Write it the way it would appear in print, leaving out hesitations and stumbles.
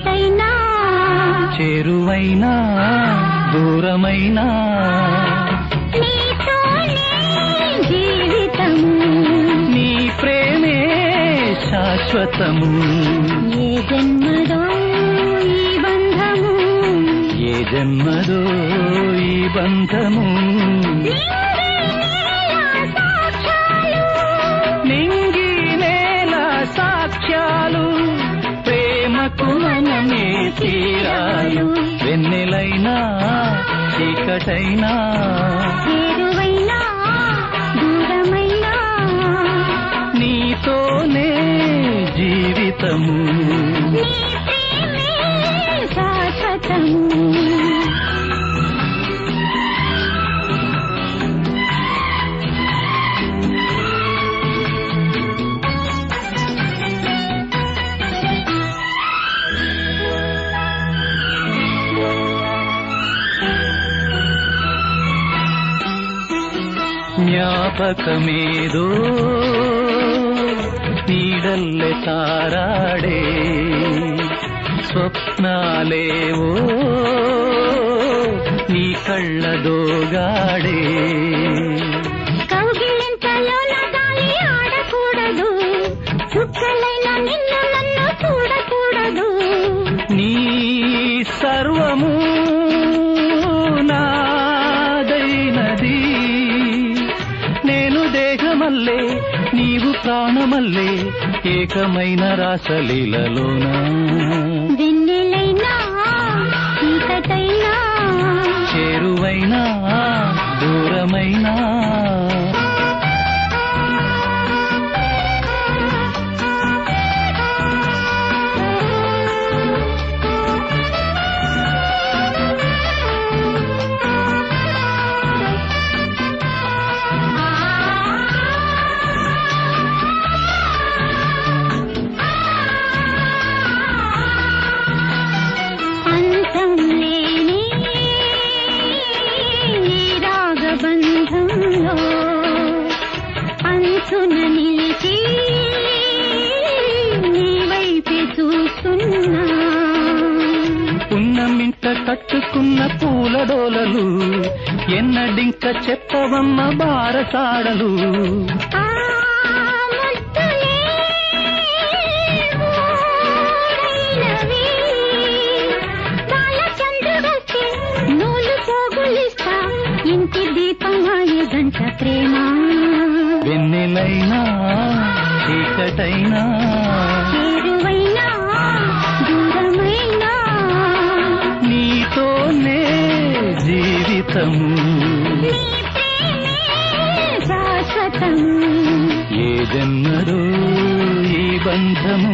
చీకటైనా చేరువైనా దూరమైనా నీతోనే జీవితము నీ ప్రేమే శాశ్వతము ఏ జన్మదో ఈ బంధము ఏ జన్మదో ఈ బంధము నింగి నేల సాక్ష్యాలు ప్రేమకు మనమే తీరాలు వెన్నెలైనా చీకటైనా చేరువైనా దూరమైనా నీతోనే జీవితము నీ ప్రేమే శాశ్వతము ಜ್ಞಾಪಕಮೇದೋ ನೀಡಲ್ಲೆ ತಾರಾಡೆ ಸ್ವಪ್ನಾಲೇವೋ నీ కళ్ళదోగాడే కౌగిలింతలోన గాలి ఆడకూడదు చుక్కలైన నిన్ను నన్ను చూడకూడదు నీ సర్వము నాదైనది నేను దేహమల్లే నీవు ప్రాణమల్లే ఏకమైన రాసలీలలోన వెన్నెలైనా చీకటైనా చేరువైనా దూరమైనా బంధంలో అంచున నిలిచి నీ వైపే చూస్తున్నా ఉన్నమింట కట్టుకున్న పూలడోలలు ఎన్నడింక చెప్పవమ్మ బారసాడలు ఆ ముద్దులే ఊరైనవి బాలచంద్రుడొస్తే నూలు పోగులిస్తా ఇంటి దీపమాయ గంట ప్రేమ వెన్నెలైనా చీకటైనా చేరువైనా దూరమైనా నీతోనే జీవితము నీ ప్రేమే శాశ్వతము ఏ జన్మదో ఈ బంధము